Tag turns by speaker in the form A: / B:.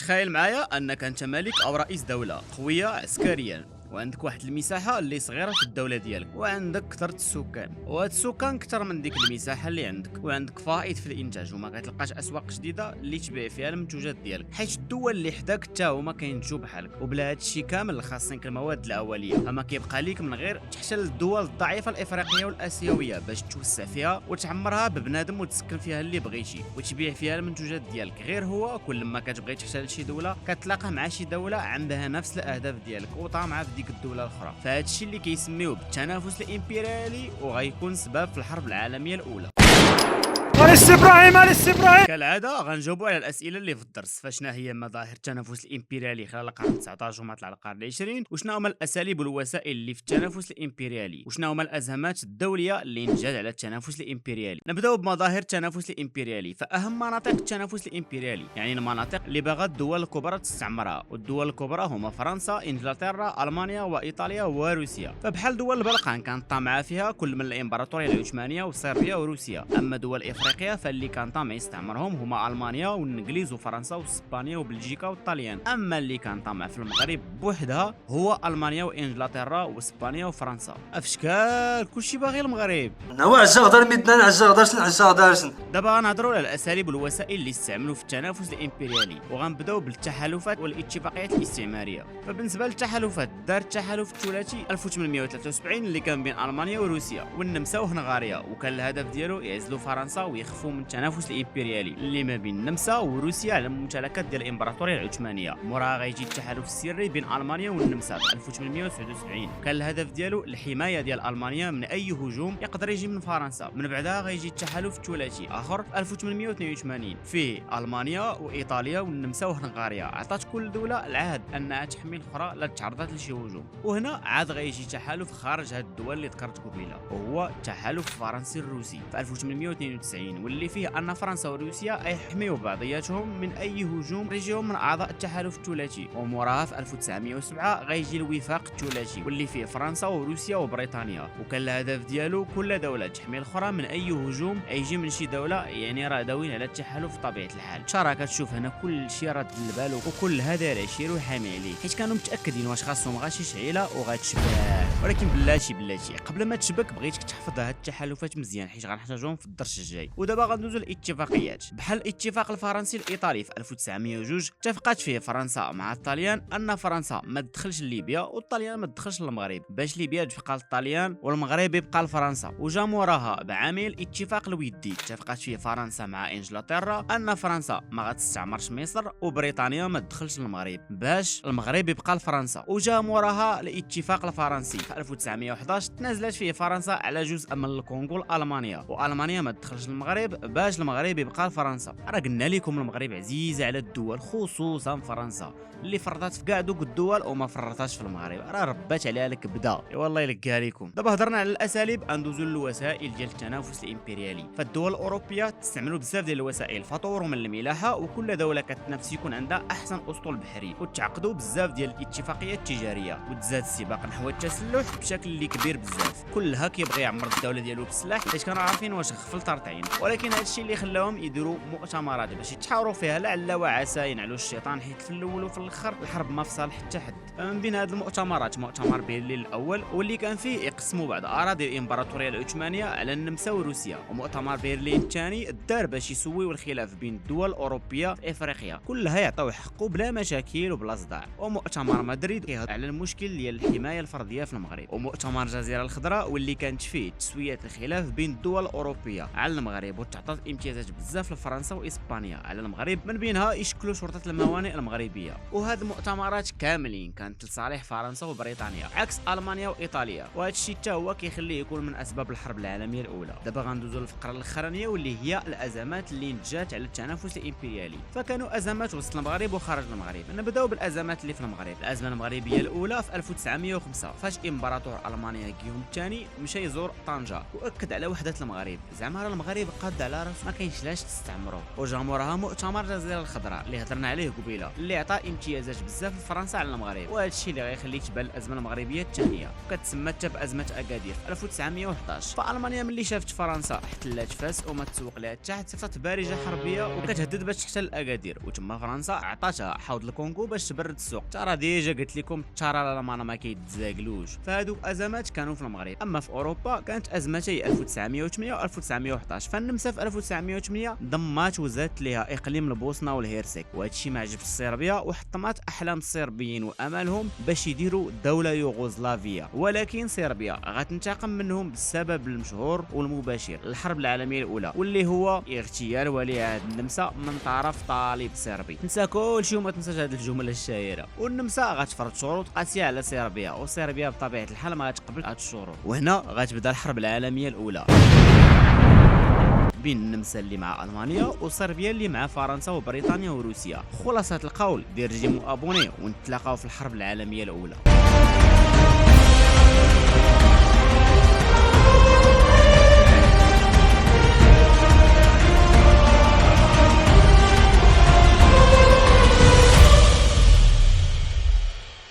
A: تخيل معايا انك انت ملك او رئيس دولة قوية عسكريا، وعندك واحد المساحه اللي صغيره في الدوله ديالك، وعندك كثره السكان، وهاد السكان اكثر من ديك المساحه اللي عندك، وعندك فائض في الانتاج وما كتلقاش اسواق جديده اللي تبيع فيها المنتوجات ديالك، حيت الدول اللي حداك حتى هما كينتجوا بحالك. وبلا هادشي كامل خاصينك المواد الاوليه، فما كيبقى ليك من غير تحتل الدول الضعيفه الافريقيه والاسيويه باش توسع فيها وتعمرها ببنادم وتسكن فيها اللي بغيتي وتبيع فيها المنتوجات ديالك. غير هو كل ما كتبغي تحتل شي دوله كتلاقى مع شي دوله عندها نفس الاهداف ديالك وطامعه في ديك الدوله الاخرى، فهاد الشيء اللي كيسميوه بالتنافس الامبريالي وغيكون سبب في الحرب العالميه الاولى.
B: ابراهيم
A: كالعاده غنجاوبوا على الاسئله اللي في الدرس، فشنا هي مظاهر التنافس الامبريالي خلال القرن 19 وما طلع القرن 20، وشنا هما الاساليب والوسائل اللي في التنافس الامبريالي، وشنا هما الازمات الدوليه اللي نتجت على التنافس الامبريالي. نبداو بمظاهر التنافس الامبريالي. فاهم مناطق التنافس الامبريالي يعني المناطق اللي باغا الدول الكبرى تستعمرها، والدول الكبرى هما فرنسا، انجلترا، المانيا وايطاليا وروسيا. فبحال دول البلقان كانت طامعه فيها كل من الامبراطوريه العثمانيه وصربيا وروسيا. اما دول افريقيا فاللي كان طامع يستعمرهم هما المانيا والانجليز وفرنسا واسبانيا وبلجيكا والطليان. اما اللي كان طامع في المغرب بوحدها هو المانيا وانجلترا واسبانيا وفرنسا. افشكال كلشي باغي المغرب.
B: هو عجا غدار ميدنا عجا غدارشن عجا غدارشن.
A: دابا غنهضروا على الاساليب والوسائل اللي استعملوا في التنافس الامبريالي، وغنبداو بالتحالفات والاتفاقيات الاستعماريه. فبالنسبه للتحالفات دار التحالف الثلاثي 1873 اللي كان بين المانيا وروسيا والنمسا وهنغاريا، وكان الهدف ديالو يعزلوا فرنسا ويخفوا من التنافس الامبريالي اللي ما بين النمسا وروسيا على الممتلكات ديال الامبراطوريه العثمانيه. موراها غيجي التحالف السري بين المانيا والنمسا في 1879، كان الهدف ديالو الحمايه ديال المانيا من اي هجوم يقدر يجي من فرنسا. من بعدها غيجي التحالف الثلاثي اخر في 1882 فيه المانيا وايطاليا والنمسا وهنغاريا، عطات كل دوله العهد انها تحمي الاخرى لا تعرضت لشي هجوم. وهنا عاد غيجي تحالف خارج هاد الدول اللي ذكرت قبيله، وهو التحالف الفرنسي الروسي في 1892، واللي فيه ان فرنسا وروسيا يحميوا بعضياتهم من اي هجوم يجيهم من اعضاء التحالف الثلاثي. وموراها في 1907 غيجي الوفاق الثلاثي واللي فيه فرنسا وروسيا وبريطانيا، وكان الهدف ديالو كل دوله تحمي الاخرى من اي هجوم يجي من شي دوله، يعني راه داويين على التحالف بطبيعه الحال. شرا كتشوف هنا كل شيء راد البال وكل هذا العشير وحامي عليه، حيت كانوا متاكدين واش خاصهم غا شي شعيله وغتشبع. ولكن بلاتي قبل ما تشبك بغيتك تحفظ هاد التحالفات مزيان حيت غنحتاجهم في الدرس الجاي. ودابا غندوزو للاتفاقيات، بحال الاتفاق الفرنسي الايطالي في 1902 اتفقت فيه فرنسا مع الطليان ان فرنسا ما تدخلش لليبيا والطليان ما تدخلش للمغرب، باش ليبيا تبقى للطليان والمغرب يبقى لفرنسا. وجا موراها بعامين الاتفاق الودي اتفقت فيه فرنسا مع انجلترا ان فرنسا ما غتستعمرش مصر وبريطانيا ما تدخلش للمغرب باش المغرب يبقى لفرنسا. وجا موراها الاتفاق الفرنسي في 1911 تنازلت فيه فرنسا على جزء من الكونغو لالمانيا، والمانيا ما تدخلش للمغرب باش المغرب يبقى لفرنسا. راه قلنا لكم المغرب عزيزه على الدول خصوصا فرنسا اللي فرطات في كاع دوك الدول وما فرطاتش في المغرب، راه ربات عليها لك بدا والله يلقاها لكم. دابا هضرنا على الاساليب ندوزو للوسائل ديال التنافس الامبريالي. فالدول الاوروبيه تستعملوا بزاف ديال الوسائل، فطور من الملاحه، وكل دوله كتنافس يكون عندها احسن اسطول بحري، وتعقدوا بزاف ديال الاتفاقيات التجاريه، وتزاد السباق نحو التسلح بشكل اللي كبير بزاف. كلها كيبغي يعمر الدوله ديالو بالسلاح حيت كانوا عارفين واش غفل طرطعين. ولكن هذا الشيء اللي خلاهم يديروا مؤتمرات باش يتحاوروا فيها لعل وعسى ينعلوا الشيطان، حيت في الاول وفي الاخر الحرب ما في صالح حتى حد. من بين هذه المؤتمرات مؤتمر برلين الاول واللي كان فيه يقسموا بعض اراضي الامبراطوريه العثمانيه على النمسا وروسيا، ومؤتمر برلين الثاني دار باش يسويوا الخلاف بين الدول الاوروبيه في افريقيا كلها يعطيو حقه بلا مشاكل وبلا صداع. ومؤتمر مدريد على المشكل ديال الحمايه الفرديه في المغرب، ومؤتمر الجزيره الخضراء واللي كانت فيه تسويه الخلاف بين الدول الاوروبيه على المغرب، وتعطات امتيازات بزاف لفرنسا واسبانيا على المغرب، من بينها يشكلوا شرطه الموانئ المغربيه. وهاد المؤتمرات كاملين كانت لصالح فرنسا وبريطانيا عكس المانيا وايطاليا، وهذا الشيء حتى هو كيخليه يكون من اسباب الحرب العالميه الاولى. دابا غندوزو للفقره الاخرانيه واللي هي الازمات اللي نتجات على التنافس الامبريالي. فكانوا ازمات وسط المغرب وخارج المغرب. نبداو بالازمات اللي في المغرب. الازمه المغربيه الاولى في 1905 فاش امبراطور المانيا غيوم الثاني مشى يزور طنجه واكد على وحده المغرب، زعما راه المغرب قاد على راسو ما كاينش لاش تستعمروه. وجا موراها مؤتمر الجزيره الخضراء اللي هضرنا عليه قبيله، اللي عطى امتيازات بزاف لفرنسا على المغرب، وهذا الشيء اللي غيخلي تبان الازمه المغربيه الثانيه وكتسمى حتى بازمه اكادير في 1911. فالمانيا ملي شافت فرنسا احتلات فاس وما تسوق لها حتى صيفطت بارجه حربيه وكتهدد باش تحتل اكادير، وتما فرنسا عطاتها حوض الكونغو باش تبرد السوق. ترى ديجا قلت لكم الترى ما كيتزاقلوش، فهادوك ازمات كانوا في المغرب. اما في اوروبا كانت ازمتي 1908 و 1911. فالنمسا في 1908 ضمات وزادت ليها اقليم البوسنه والهيرسك، وهذا الشيء ما عجبش الصربيا وحطمت احلام الصربيين وامالهم باش يديروا دوله يوغوسلافيا. ولكن صربيا غتنتقم منهم بالسبب المشهور والمباشر الحرب العالميه الاولى، واللي هو اغتيال ولي عهد النمسا من طرف طالب صربي. تنسى كلشي وما تنساش هذه الجمله الشهيره. والنمسا غتفرض شروط قاسيه على صربيا، وصربيا بطبيعه الحال ما غتقبل هاد الشروط. وهنا غتبدا الحرب العالميه الاولى بين النمسا اللي مع المانيا وصربيا اللي مع فرنسا وبريطانيا وروسيا. خلاصه القول دير ريجيم ابوني ونتلاقاو في الحرب العالميه الاولى.